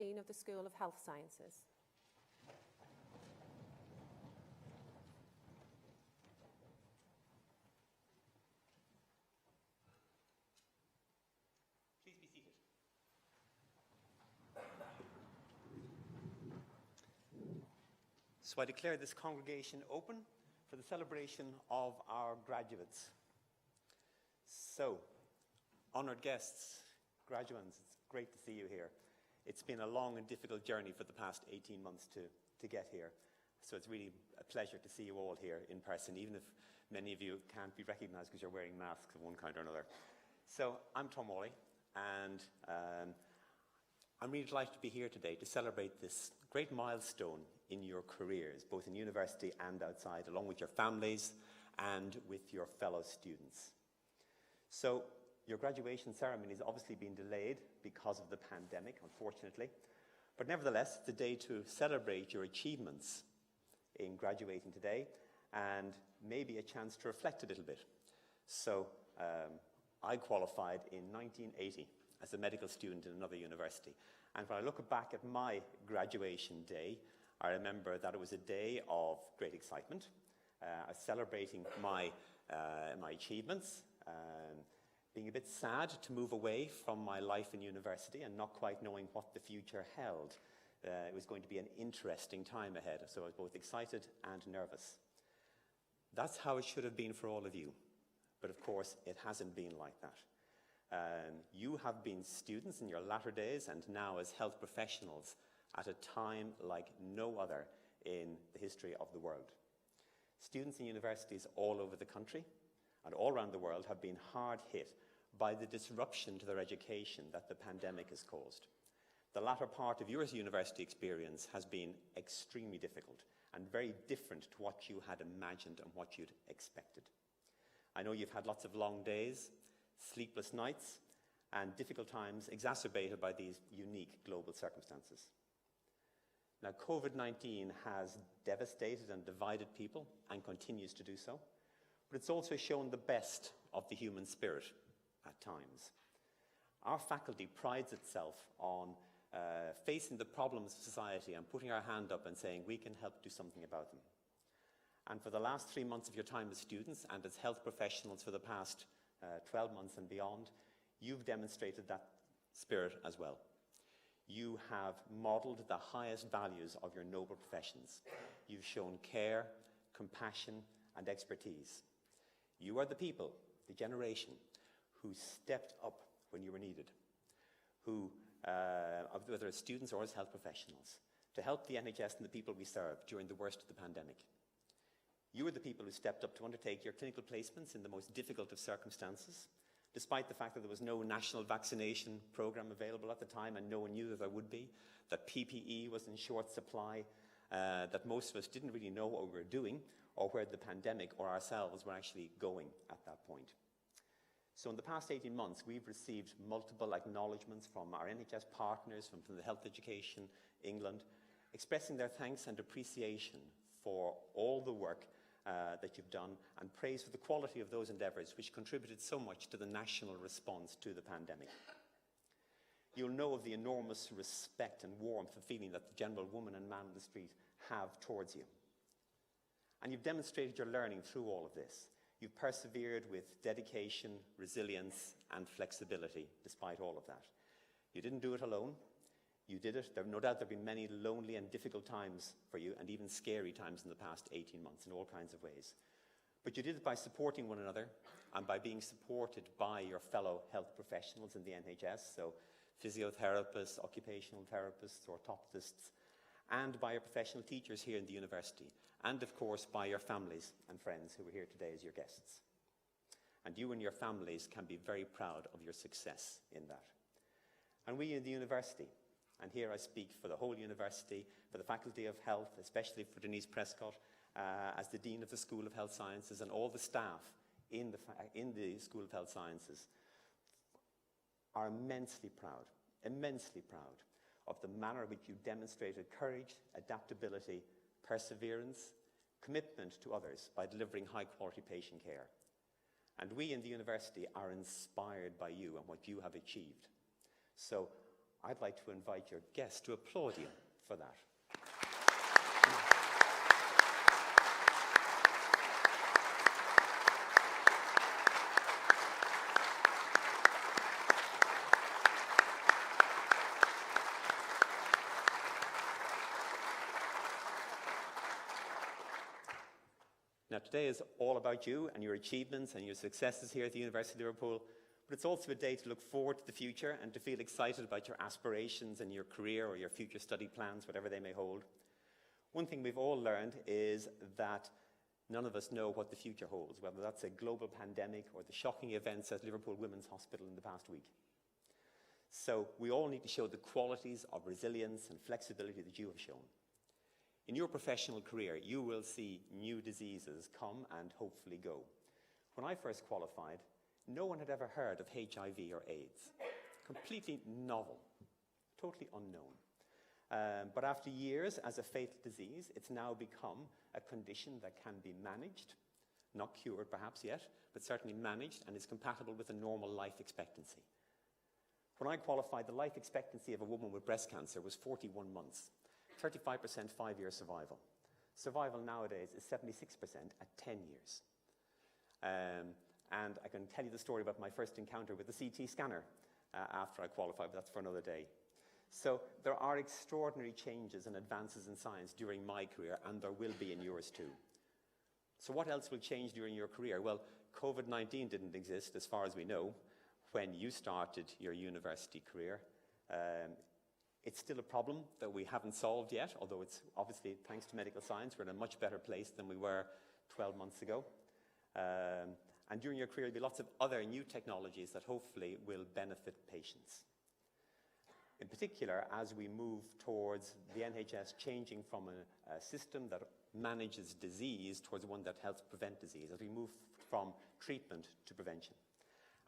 Dean of the School of Health Sciences. Please be seated. So I declare this congregation open for the celebration of our graduates. So, honoured guests, graduands, it's great to see you here. It's been a long and difficult journey for the past 18 months to get here. So it's really a pleasure to see you all here in person, even if many of you can't be recognised because you're wearing masks of one kind or another. So I'm Tom Wally, and I'm really delighted to be here today to celebrate this great milestone in your careers, both in university and outside, along with your families and with your fellow students. So your graduation ceremony has obviously been delayed because of the pandemic, unfortunately, but nevertheless, it's a day to celebrate your achievements in graduating today and maybe a chance to reflect a little bit. So I qualified in 1980 as a medical student in another university, and when I look back at my graduation day, I remember that it was a day of great excitement. I was celebrating my achievements, being a bit sad to move away from my life in university and not quite knowing what the future held. It was going to be an interesting time ahead, so I was both excited and nervous. That's how it should have been for all of you, but of course it hasn't been like that. You have been students in your latter days and now as health professionals at a time like no other in the history of the world. Students in universities all over the country and all around the world have been hard hit by the disruption to their education that the pandemic has caused. The latter part of your university experience has been extremely difficult and very different to what you had imagined and what you'd expected. I know you've had lots of long days, sleepless nights, and difficult times exacerbated by these unique global circumstances. Now, COVID-19 has devastated and divided people and continues to do so, but it's also shown the best of the human spirit at times. Our faculty prides itself on facing the problems of society and putting our hand up and saying we can help do something about them. And for the last 3 months of your time as students and as health professionals for the past 12 months and beyond, you've demonstrated that spirit as well. You have modelled the highest values of your noble professions. You've shown care, compassion, and expertise. You are the people, the generation, who stepped up when you were needed, who, whether as students or as health professionals, to help the NHS and the people we serve during the worst of the pandemic. You are the people who stepped up to undertake your clinical placements in the most difficult of circumstances, despite the fact that there was no national vaccination program available at the time and no one knew that there would be, that PPE was in short supply, that most of us didn't really know what we were doing or where the pandemic or ourselves were actually going at that point. So in the past 18 months, we've received multiple acknowledgements from our NHS partners, from the Health Education England, expressing their thanks and appreciation for all the work that you've done and praise for the quality of those endeavours which contributed so much to the national response to the pandemic. You'll know of the enormous respect and warmth of feeling that the general woman and man on the street have towards you. And you've demonstrated your learning through all of this. You've persevered with dedication, resilience, and flexibility despite all of that. You didn't do it alone. You did it. No doubt there have been many lonely and difficult times for you, and even scary times in the past 18 months in all kinds of ways. But you did it by supporting one another and by being supported by your fellow health professionals in the NHS, so physiotherapists, occupational therapists, orthoptists, and by your professional teachers here in the university, and of course by your families and friends who are here today as your guests. And you and your families can be very proud of your success in that. And we in the university, and here I speak for the whole university, for the Faculty of Health, especially for Denise Prescott, as the Dean of the School of Health Sciences, and all the staff in the School of Health Sciences, are immensely proud of the manner in which you demonstrated courage, adaptability, perseverance, commitment to others by delivering high-quality patient care. And we in the university are inspired by you and what you have achieved. So I'd like to invite your guests to applaud you for that. Now, today is all about you and your achievements and your successes here at the University of Liverpool, but it's also a day to look forward to the future and to feel excited about your aspirations and your career or your future study plans, whatever they may hold. One thing we've all learned is that none of us know what the future holds, whether that's a global pandemic or the shocking events at Liverpool Women's Hospital in the past week. So we all need to show the qualities of resilience and flexibility that you have shown. In your professional career, you will see new diseases come and hopefully go. When I first qualified, no one had ever heard of HIV or AIDS. Completely novel, totally unknown. But after years as a fatal disease, it's now become a condition that can be managed, not cured perhaps yet, but certainly managed and is compatible with a normal life expectancy. When I qualified, the life expectancy of a woman with breast cancer was 41 months. 35% 5-year survival. Survival nowadays is 76% at 10 years. And I can tell you the story about my first encounter with the CT scanner after I qualified, but that's for another day. So there are extraordinary changes and advances in science during my career, and there will be in yours too. So what else will change during your career? Well, COVID-19 didn't exist, as far as we know, when you started your university career. It's still a problem that we haven't solved yet, although it's obviously, thanks to medical science, we're in a much better place than we were 12 months ago. And during your career, there'll be lots of other new technologies that hopefully will benefit patients. In particular, as we move towards the NHS changing from a system that manages disease towards one that helps prevent disease, as we move from treatment to prevention.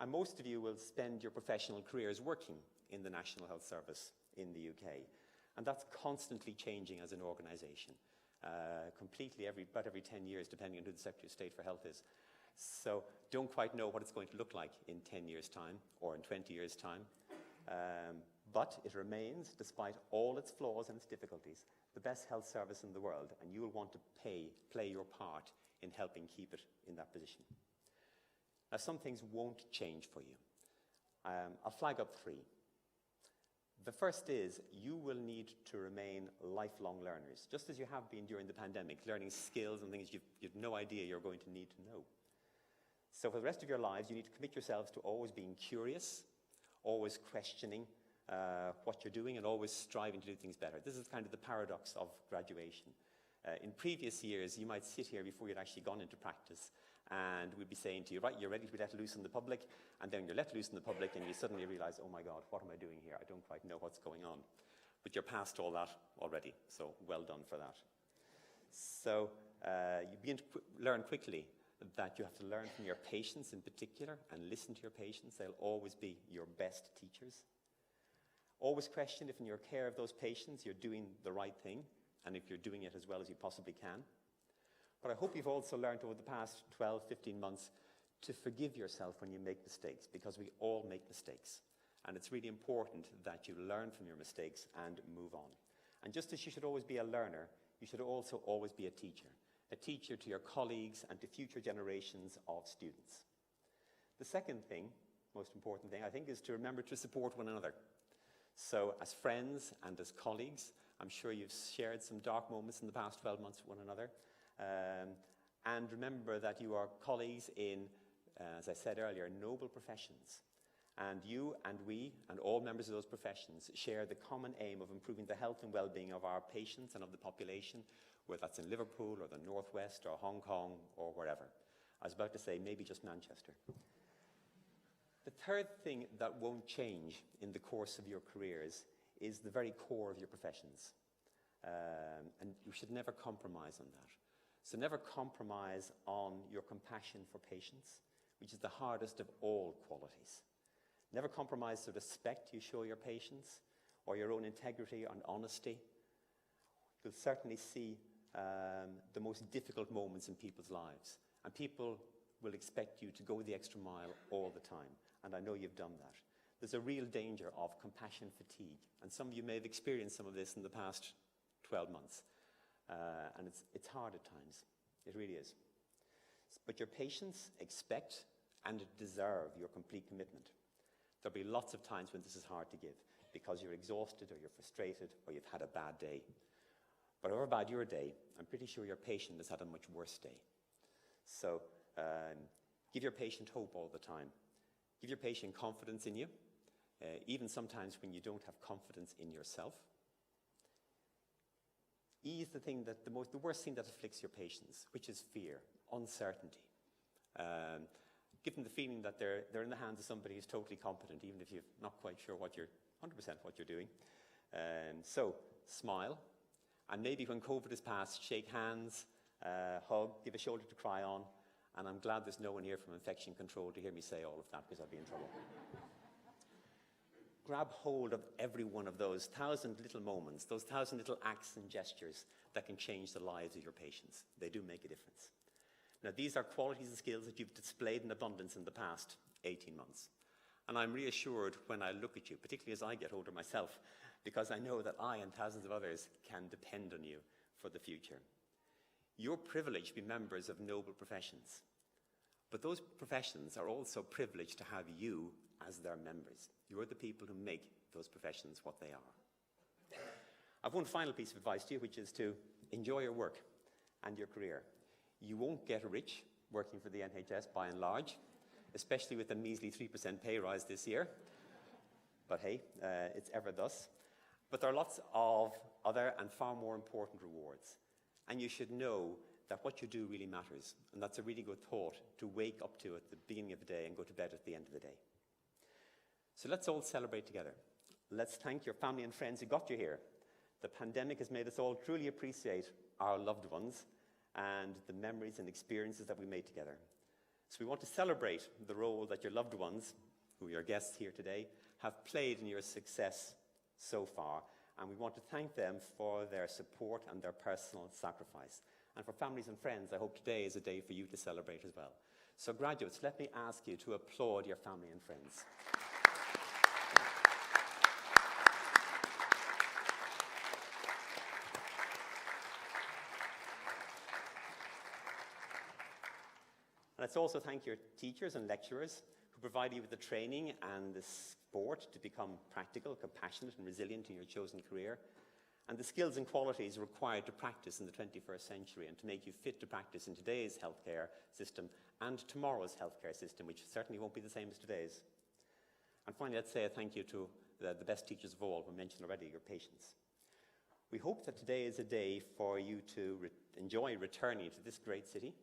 And most of you will spend your professional careers working in the National Health Service in the UK. And that's constantly changing as an organisation, completely about every 10 years, depending on who the Secretary of State for Health is. So don't quite know what it's going to look like in 10 years' time or in 20 years' time. But it remains, despite all its flaws and its difficulties, the best health service in the world, and you will want to play your part in helping keep it in that position. Now, some things won't change for you. I'll flag up 3. The first is you will need to remain lifelong learners, just as you have been during the pandemic, learning skills and things you've no idea you're going to need to know. So for the rest of your lives, you need to commit yourselves to always being curious, always questioning what you're doing, and always striving to do things better. This is kind of the paradox of graduation. In previous years, you might sit here before you'd actually gone into practice, and we'd be saying to you, right, you're ready to be let loose in the public, and then you're let loose in the public, and you suddenly realize, oh my God, what am I doing here? I don't quite know what's going on. But you're past all that already, so well done for that. So you begin to learn quickly that you have to learn from your patients in particular, and listen to your patients. They'll always be your best teachers. Always question if in your care of those patients you're doing the right thing, and if you're doing it as well as you possibly can. But I hope you've also learned over the past 12, 15 months to forgive yourself when you make mistakes, because we all make mistakes. And it's really important that you learn from your mistakes and move on. And just as you should always be a learner, you should also always be a teacher to your colleagues and to future generations of students. The second thing, most important thing, I think, is to remember to support one another. So as friends and as colleagues, I'm sure you've shared some dark moments in the past 12 months with one another. And remember that you are colleagues in, as I said earlier, noble professions. And you and we and all members of those professions share the common aim of improving the health and well-being of our patients and of the population, whether that's in Liverpool or the Northwest or Hong Kong or wherever. I was about to say maybe just Manchester. The third thing that won't change in the course of your careers is the very core of your professions. And you should never compromise on that. So never compromise on your compassion for patients, which is the hardest of all qualities. Never compromise the respect you show your patients or your own integrity and honesty. You'll certainly see the most difficult moments in people's lives. And people will expect you to go the extra mile all the time. And I know you've done that. there's a real danger of compassion fatigue. And some of you may have experienced some of this in the past 12 months. And it's hard at times. It really is. But your patients expect and deserve your complete commitment. There'll be lots of times when this is hard to give because you're exhausted or you're frustrated or you've had a bad day. But however bad your day, I'm pretty sure your patient has had a much worse day. So give your patient hope all the time. Give your patient confidence in you, even sometimes when you don't have confidence in yourself. Ease the worst thing that afflicts your patients, which is fear, uncertainty. Give them the feeling that they're in the hands of somebody who's totally competent, even if you're not quite sure 100% what you're doing. So smile, and maybe when COVID is past, shake hands, hug, give a shoulder to cry on. And I'm glad there's no one here from infection control to hear me say all of that, because I'd be in trouble. Grab hold of every one of those 1,000 little moments, those 1,000 little acts and gestures that can change the lives of your patients. They do make a difference. Now, these are qualities and skills that you've displayed in abundance in the past 18 months. And I'm reassured when I look at you, particularly as I get older myself, because I know that I and thousands of others can depend on you for the future. You're privileged to be members of noble professions. But those professions are also privileged to have you as their members. You're the people who make those professions what they are. I've one final piece of advice to you, which is to enjoy your work and your career. You won't get rich working for the NHS by and large, especially with a measly 3% pay rise this year. But hey, it's ever thus. But there are lots of other and far more important rewards. And you should know that what you do really matters. And that's a really good thought to wake up to at the beginning of the day and go to bed at the end of the day. So let's all celebrate together. Let's thank your family and friends who got you here. The pandemic has made us all truly appreciate our loved ones and the memories and experiences that we made together. So we want to celebrate the role that your loved ones, who are your guests here today, have played in your success so far. And we want to thank them for their support and their personal sacrifice. And for families and friends, I hope today is a day for you to celebrate as well. So graduates, let me ask you to applaud your family and friends. And let's also thank your teachers and lecturers who provide you with the training and the support to become practical, compassionate and resilient in your chosen career, and the skills and qualities required to practice in the 21st century and to make you fit to practice in today's healthcare system and tomorrow's healthcare system, which certainly won't be the same as today's. And finally, let's say a thank you to the best teachers of all, who mentioned already, your patients. We hope that today is a day for you to enjoy returning to this great city,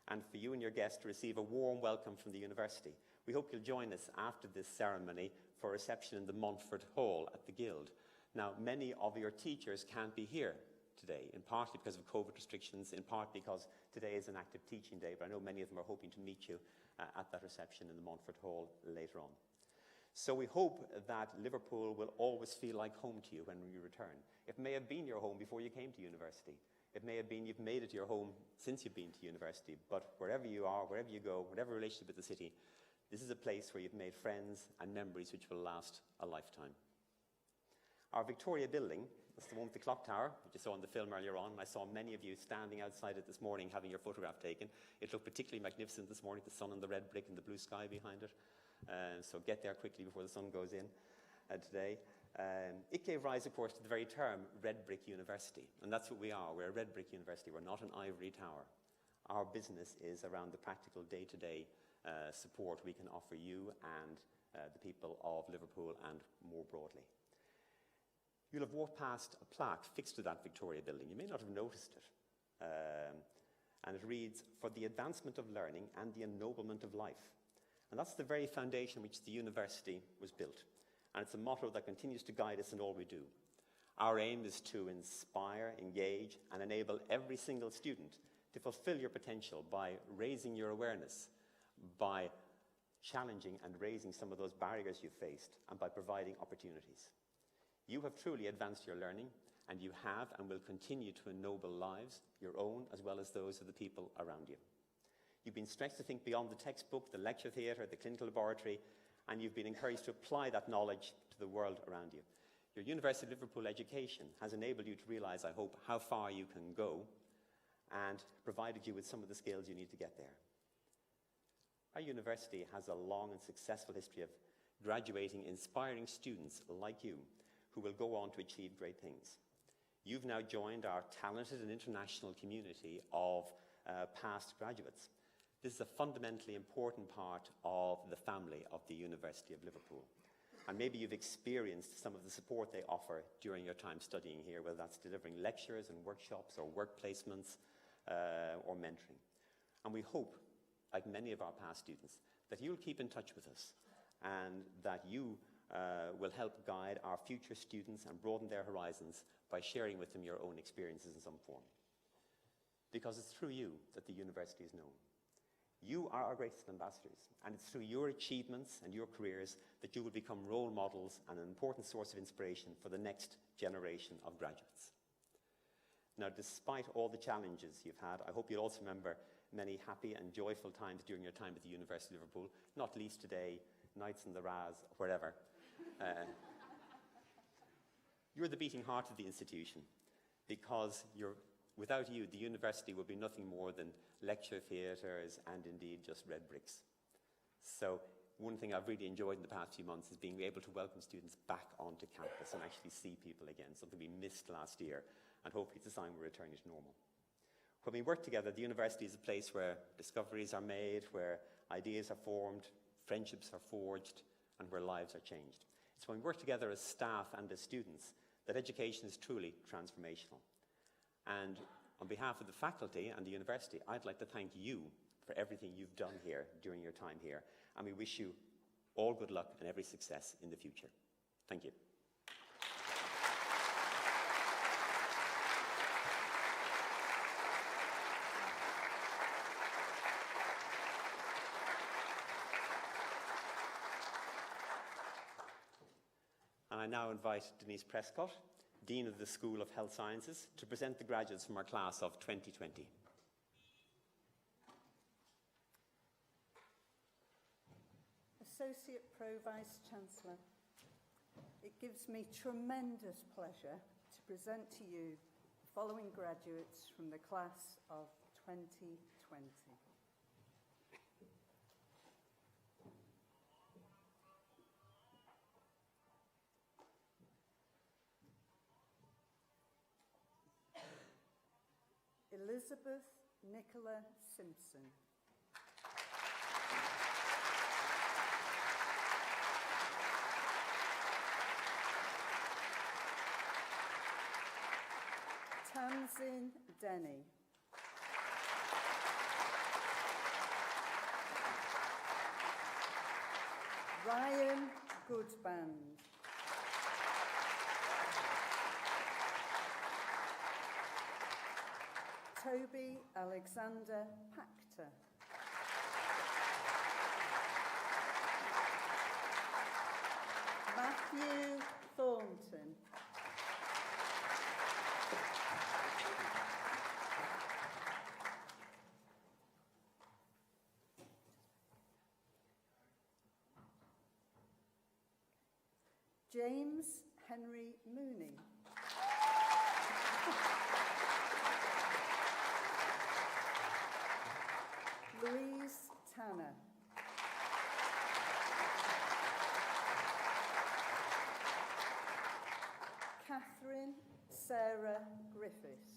and for you and your guests to receive a warm welcome from the university. We hope you'll join us after this ceremony for a reception in the Montfort Hall at the Guild. Now, many of your teachers can't be here today, in part because of COVID restrictions, in part because today is an active teaching day, but I know many of them are hoping to meet you at that reception in the Montfort Hall later on. So we hope that Liverpool will always feel like home to you when you return. It may have been your home before you came to university. It may have been you've made it your home since you've been to university, but wherever you are, wherever you go, whatever relationship with the city, this is a place where you've made friends and memories which will last a lifetime. Our Victoria building, that's the one with the clock tower, which you saw in the film earlier on. I saw many of you standing outside it this morning having your photograph taken. It looked particularly magnificent this morning, the sun and the red brick and the blue sky behind it. So get there quickly before the sun goes in today. It gave rise, of course, to the very term Red Brick University. And that's what we are. We're a red brick university. We're not an ivory tower. Our business is around the practical day-to-day support we can offer you and the people of Liverpool and more broadly. You'll have walked past a plaque fixed to that Victoria building. You may not have noticed it. And it reads, "For the advancement of learning and the ennoblement of life." And that's the very foundation which the university was built. And it's a motto that continues to guide us in all we do. Our aim is to inspire, engage, and enable every single student to fulfill your potential by raising your awareness, by challenging and raising some of those barriers you've faced, and by providing opportunities. You have truly advanced your learning, and you have and will continue to ennoble lives, your own as well as those of the people around you. You've been stretched to think beyond the textbook, the lecture theatre, the clinical laboratory, and you've been encouraged to apply that knowledge to the world around you. Your University of Liverpool education has enabled you to realize, I hope, how far you can go and provided you with some of the skills you need to get there. Our university has a long and successful history of graduating inspiring students like you who will go on to achieve great things. You've now joined our talented and international community of past graduates. This is a fundamentally important part of the family of the University of Liverpool. And maybe you've experienced some of the support they offer during your time studying here, whether that's delivering lectures and workshops or work placements or mentoring. And we hope, like many of our past students, that you'll keep in touch with us and that you will help guide our future students and broaden their horizons by sharing with them your own experiences in some form. Because it's through you that the university is known. You are our greatest ambassadors, and it's through your achievements and your careers that you will become role models and an important source of inspiration for the next generation of graduates. Now, despite all the challenges you've had, I hope you'll also remember many happy and joyful times during your time at the University of Liverpool, not least today, nights in the Raz, or wherever. You're the beating heart of the institution, because without you, the university would be nothing more than lecture theatres and indeed just red bricks. So one thing I've really enjoyed in the past few months is being able to welcome students back onto campus and actually see people again, something we missed last year, and hopefully it's a sign we're returning to normal. When we work together, the university is a place where discoveries are made, where ideas are formed, friendships are forged, and where lives are changed. It's when we work together as staff and as students that education is truly transformational. And on behalf of the faculty and the university, I'd like to thank you for everything you've done here during your time here, and we wish you all good luck and every success in the future. Thank you. And I now invite Denise Prescott, Dean of the School of Health Sciences, to present the graduates from our class of 2020. Associate Pro Vice-Chancellor, it gives me tremendous pleasure to present to you the following graduates from the class of 2020. Elizabeth Nicola Simpson. Tamsin Denny. Ryan Goodband. Toby Alexander Pachter. Matthew Thornton. James Henry Mooney. Louise Tanner. Catherine Sarah Griffiths.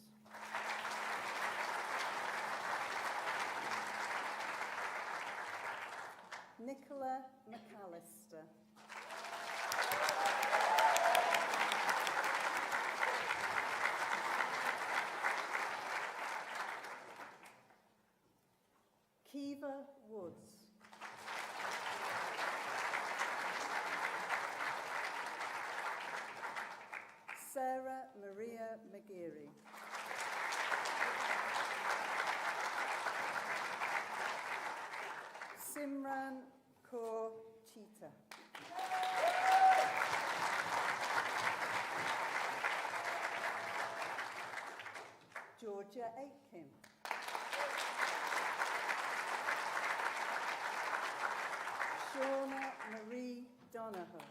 Nicola McAllister. Kiva Woods. Sarah Maria McGeary. Simran Kaur Cheetah. Georgia Aitken. Shauna Marie Donahoe.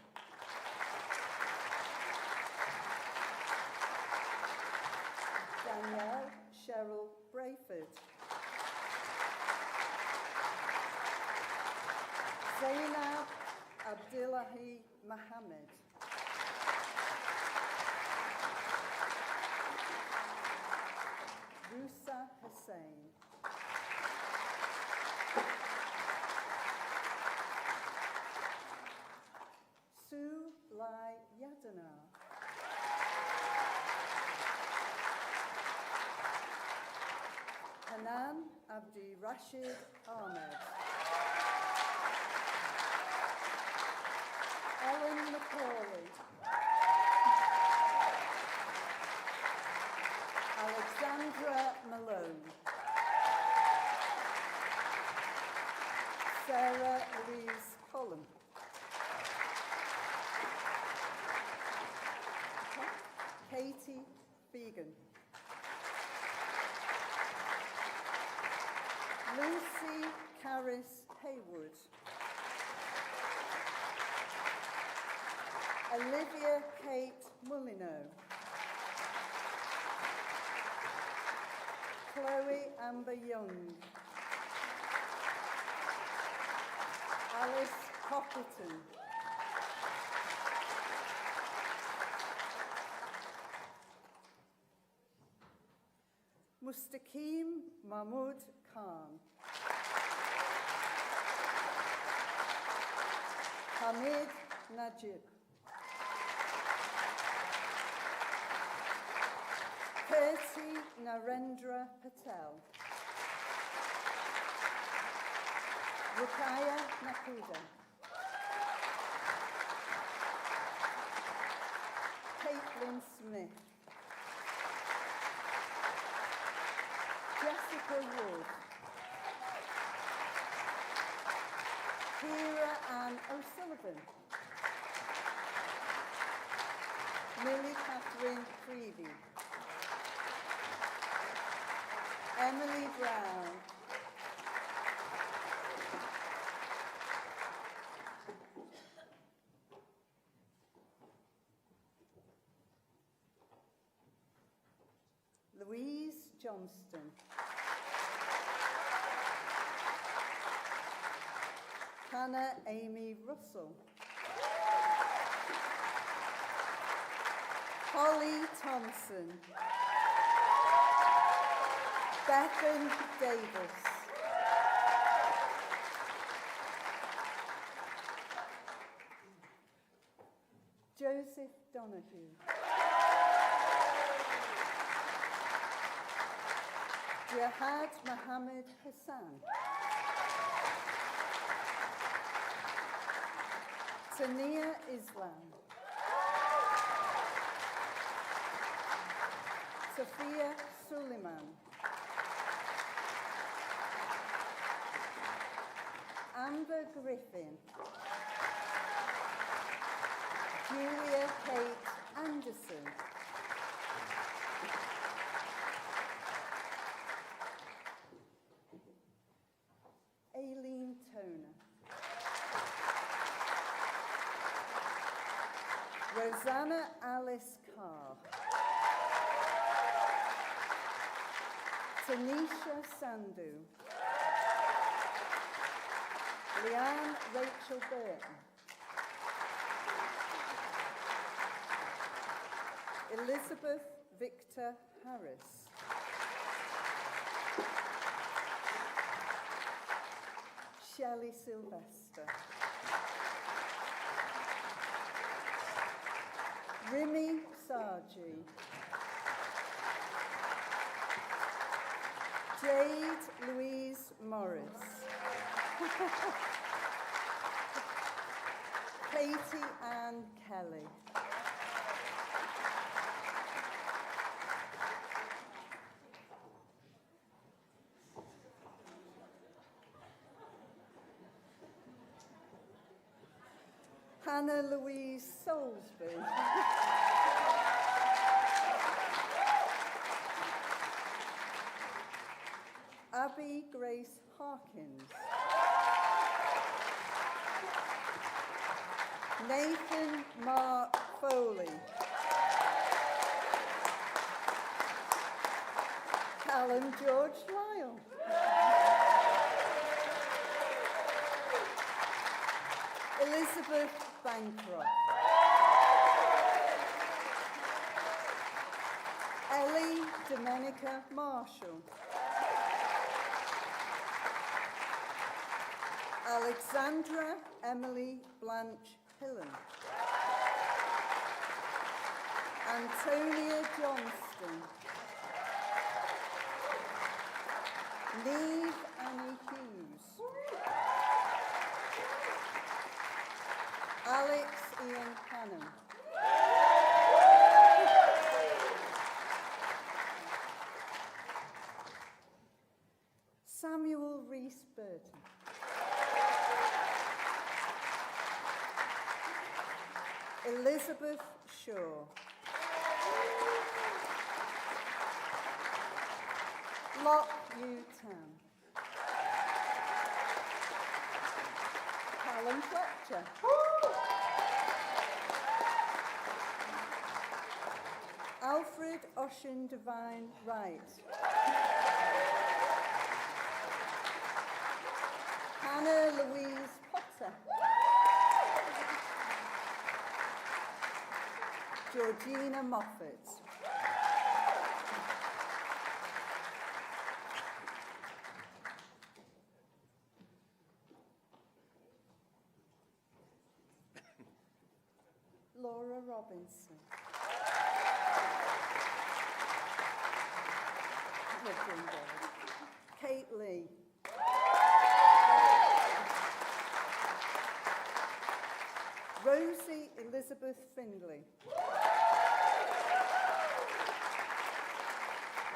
Danielle Cheryl Brayford. Zainab Abdullahi Mohammed. Rusa Hussain. Sue Lai Yadana. Hanan Abdi Rashid Ahmed. Ellen McCauley. Alexandra Malone. Sarah Louise Collum. Katie Began. Lucy Caris Haywood. Olivia Kate Mullineaux. Chloe Amber Young. Alice Hopperton. Mustaqim Mahmood Khan. Hamid Najib. Kirti Narendra Patel. Rukaya Nakuda. Caitlin Smith. Jessica Wood. Kira Ann O'Sullivan. Millie Catherine Creevy. Emily Brown. Louise Johnston. Hannah Amy Russell. Holly Thompson. Bethan Davis. Joseph Donahue. Jihad Mohammed Hassan. Tania Islam. Sophia Suleiman. Amber Griffin. Julia Kate Anderson. Aileen Toner. Rosanna Alice Carr. Tanisha Sandhu. Leanne Rachel Burton. Elizabeth Victor Harris. Shelley Sylvester. Rimi Sarji. Jade Louise Morris. Katie Ann Kelly. Hannah Louise Soulsby. Abby Grace Harkins. Nathan Mark Foley. Callum George Lyle. Elizabeth Bancroft. Ellie Domenica Marshall. Alexandra Emily Blanche Hillen. Antonia Johnston. Neve Annie Hughes. Alex Ian Hannam. Samuel Rees Burton. Elizabeth Shaw. Lock Yu Tam. Callum Fletcher. Alfred Oshin Devine Wright. Hannah Louise Potter. Georgina Moffat. Laura Robinson. Kate Lee. Rosie Elizabeth Findlay.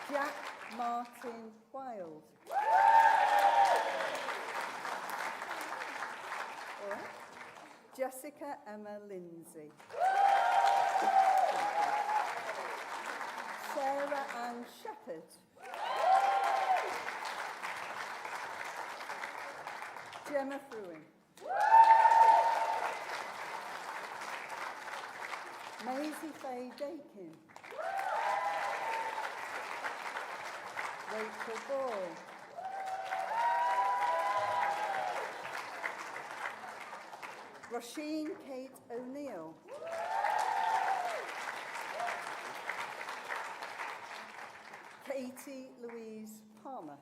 Jack Martin Wild. All right. Jessica Emma Lindsay. Sarah Ann Shepherd. Gemma Fruin. Maisie Faye Dakin. Rachel Ball. Roisin Kate O'Neill. Katie Louise Palmer.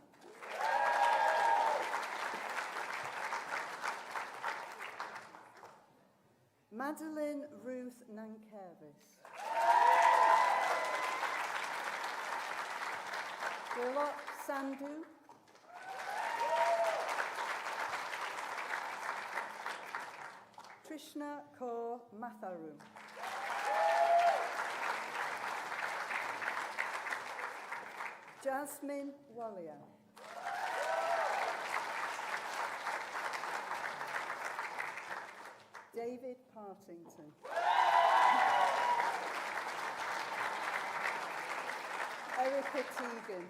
Madeline Ruth Nankervis. Gulok Sandhu. Trishna Kaur Matharu. Jasmine Wallier. David Partington. Erica Teagan.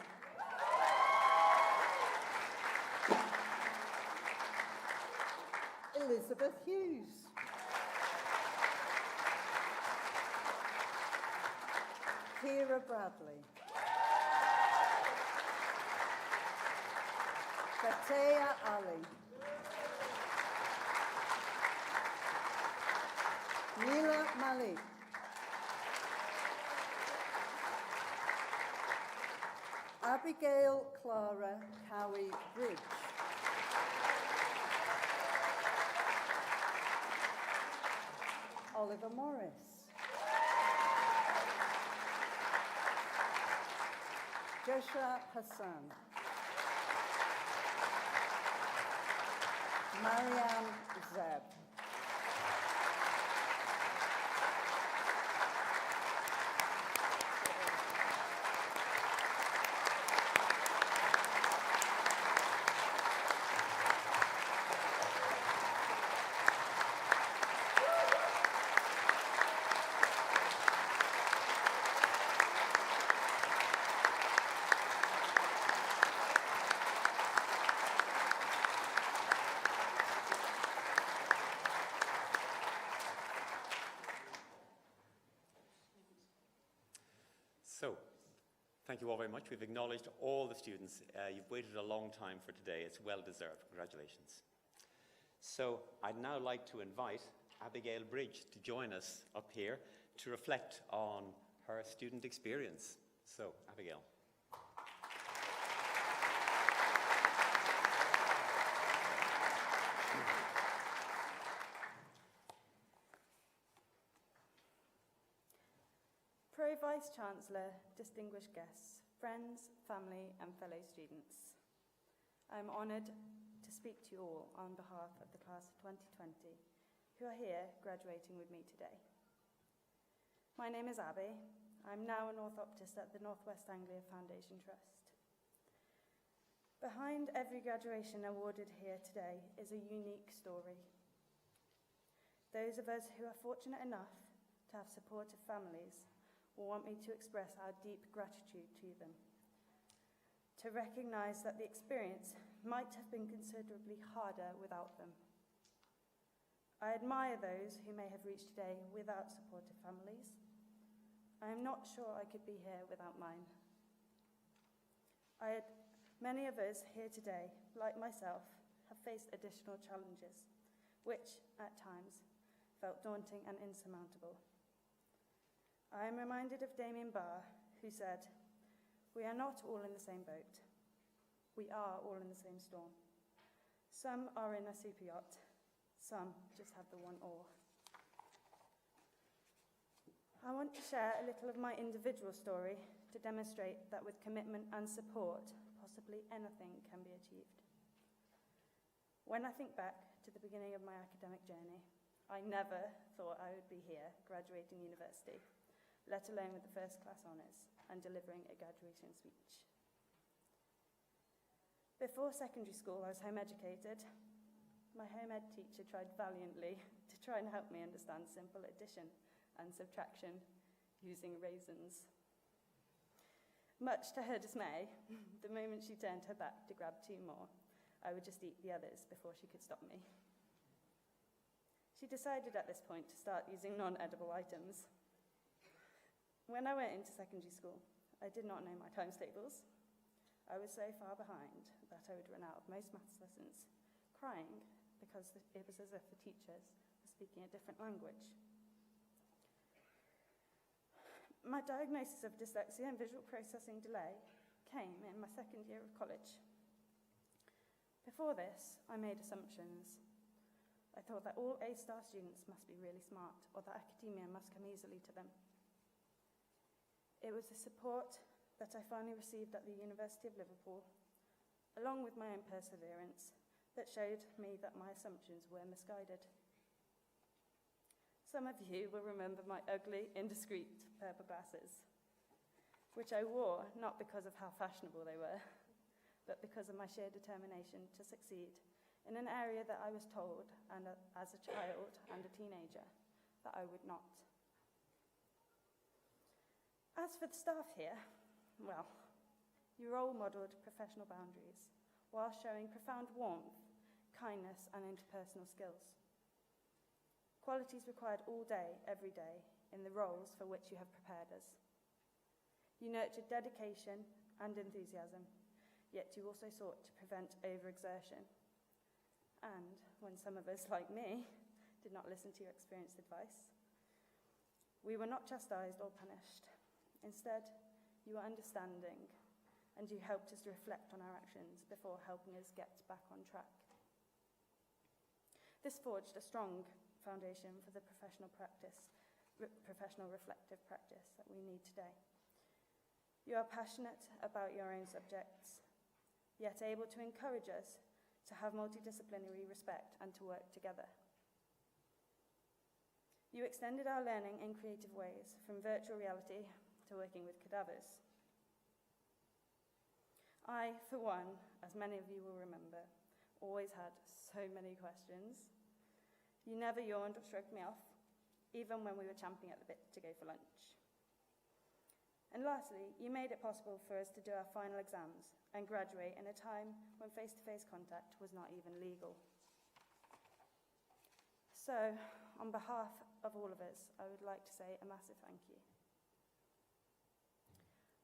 Elizabeth Hughes. Kira Bradley. Fatea Ali. Neela Malik. Abigail Clara Cowie Bridge. Oliver Morris. Joshua Hassan. Marianne Zeb. Thank you all very much. We've acknowledged all the students. You've waited a long time for today. It's well deserved. Congratulations. So I'd now like to invite Abigail Bridge to join us up here to reflect on her student experience. So, Abigail. Pro-Vice-Chancellor, distinguished guests, friends, family and fellow students. I'm honoured to speak to you all on behalf of the class of 2020 who are here graduating with me today. My name is Abby. I'm now an orthoptist at the North West Anglia Foundation Trust. Behind every graduation awarded here today is a unique story. Those of us who are fortunate enough to have supportive families will want me to express our deep gratitude to them, to recognise that the experience might have been considerably harder without them. I admire those who may have reached today without supportive families. I am not sure I could be here without mine. Many of us here today, like myself, have faced additional challenges, which, at times, felt daunting and insurmountable. I am reminded of Damien Barr, who said, "We are not all in the same boat. We are all in the same storm. Some are in a super yacht, some just have the one oar." I want to share a little of my individual story to demonstrate that with commitment and support, possibly anything can be achieved. When I think back to the beginning of my academic journey, I never thought I would be here graduating university, let alone with the first class honours and delivering a graduation speech. Before secondary school, I was home educated. My home ed teacher tried valiantly to try and help me understand simple addition and subtraction using raisins. Much to her dismay, the moment she turned her back to grab 2 more, I would just eat the others before she could stop me. She decided at this point to start using non-edible items. When I went into secondary school, I did not know my times tables. I was so far behind that I would run out of most maths lessons, crying because it was as if the teachers were speaking a different language. My diagnosis of dyslexia and visual processing delay came in my second year of college. Before this, I made assumptions. I thought that all A-star students must be really smart, or that academia must come easily to them. It was the support that I finally received at the University of Liverpool, along with my own perseverance, that showed me that my assumptions were misguided. Some of you will remember my ugly, indiscreet purple glasses, which I wore not because of how fashionable they were, but because of my sheer determination to succeed in an area that I was told, and as a child and a teenager, that I would not. As for the staff here, well, you role modelled professional boundaries while showing profound warmth, kindness and interpersonal skills. Qualities required all day, every day, in the roles for which you have prepared us. You nurtured dedication and enthusiasm, yet you also sought to prevent overexertion. And when some of us, like me, did not listen to your experienced advice, we were not chastised or punished. Instead, you were understanding, and you helped us to reflect on our actions before helping us get back on track. This forged a strong foundation for the professional reflective practice that we need today. You are passionate about your own subjects, yet able to encourage us to have multidisciplinary respect and to work together. You extended our learning in creative ways, from virtual reality to working with cadavers. I, for one, as many of you will remember, always had so many questions. You never yawned or shrugged me off, even when we were champing at the bit to go for lunch. And lastly, you made it possible for us to do our final exams and graduate in a time when face-to-face contact was not even legal. So, on behalf of all of us, I would like to say a massive thank you.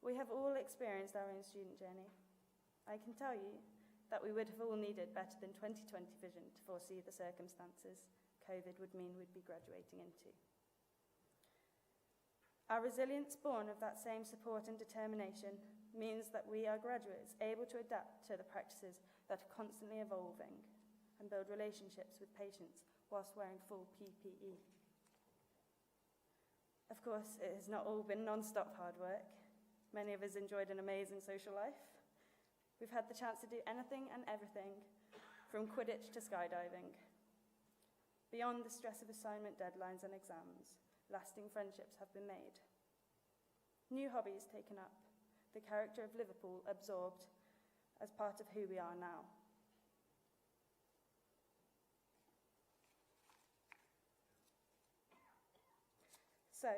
We have all experienced our own student journey. I can tell you that we would have all needed better than 2020 vision to foresee the circumstances COVID would mean we'd be graduating into. Our resilience, born of that same support and determination, means that we are graduates able to adapt to the practices that are constantly evolving and build relationships with patients whilst wearing full PPE. Of course, it has not all been non-stop hard work. Many of us enjoyed an amazing social life. We've had the chance to do anything and everything, from Quidditch to skydiving. Beyond the stress of assignment deadlines and exams, lasting friendships have been made. New hobbies taken up, the character of Liverpool absorbed as part of who we are now. So,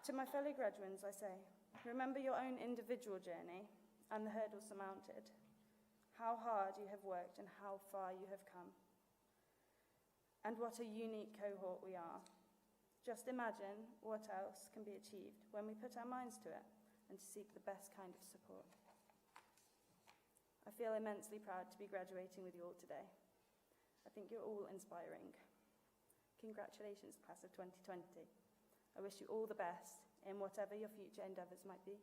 to my fellow graduates, I say, remember your own individual journey and the hurdles surmounted, how hard you have worked and how far you have come. And what a unique cohort we are. Just imagine what else can be achieved when we put our minds to it and to seek the best kind of support. I feel immensely proud to be graduating with you all today. I think you're all inspiring. Congratulations, class of 2020. I wish you all the best in whatever your future endeavours might be.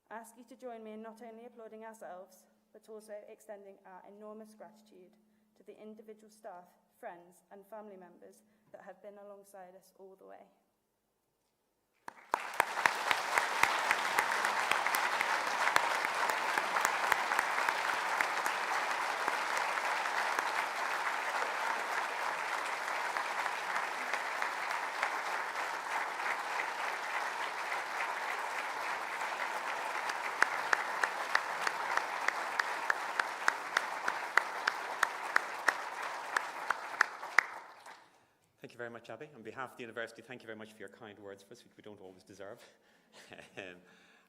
I ask you to join me in not only applauding ourselves, but also extending our enormous gratitude to the individual staff, friends and family members that have been alongside us all the way. Thank you very much, Abby. On behalf of the university, thank you very much for your kind words for us, which we don't always deserve.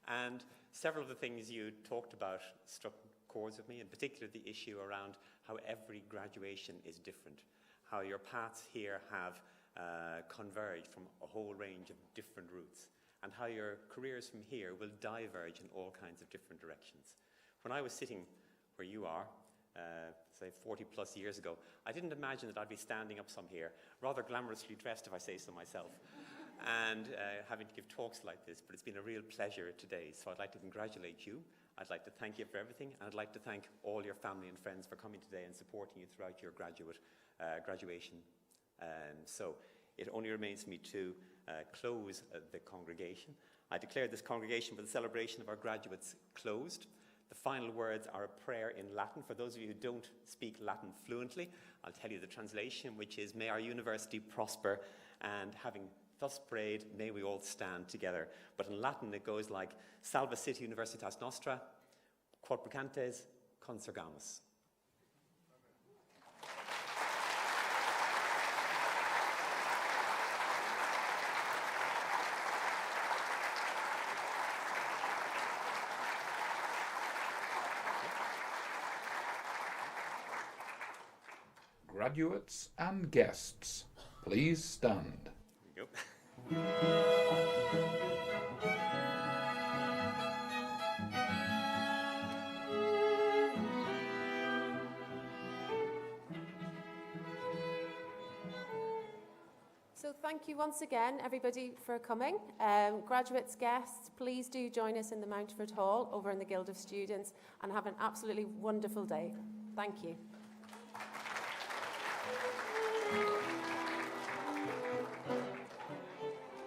And several of the things you talked about struck chords with me, in particular the issue around how every graduation is different, how your paths here have converged from a whole range of different routes, and how your careers from here will diverge in all kinds of different directions. When I was sitting where you are, say 40 plus years ago, I didn't imagine that I'd be standing up some here, rather glamorously dressed if I say so myself, and having to give talks like this, but it's been a real pleasure today. So I'd like to congratulate you, I'd like to thank you for everything, and I'd like to thank all your family and friends for coming today and supporting you throughout your graduation. So it only remains for me to close the congregation. I declare this congregation for the celebration of our graduates closed. The final words are a prayer in Latin. For those of you who don't speak Latin fluently, I'll tell you the translation, which is, may our university prosper, and having thus prayed, may we all stand together. But in Latin it goes like, Salva City Universitas Nostra, quod precantes consurgamus. Graduates and guests, please stand. There you go. So thank you once again, everybody, for coming. Graduates, guests, please do join us in the Mountford Hall over in the Guild of Students and have an absolutely wonderful day. Thank you.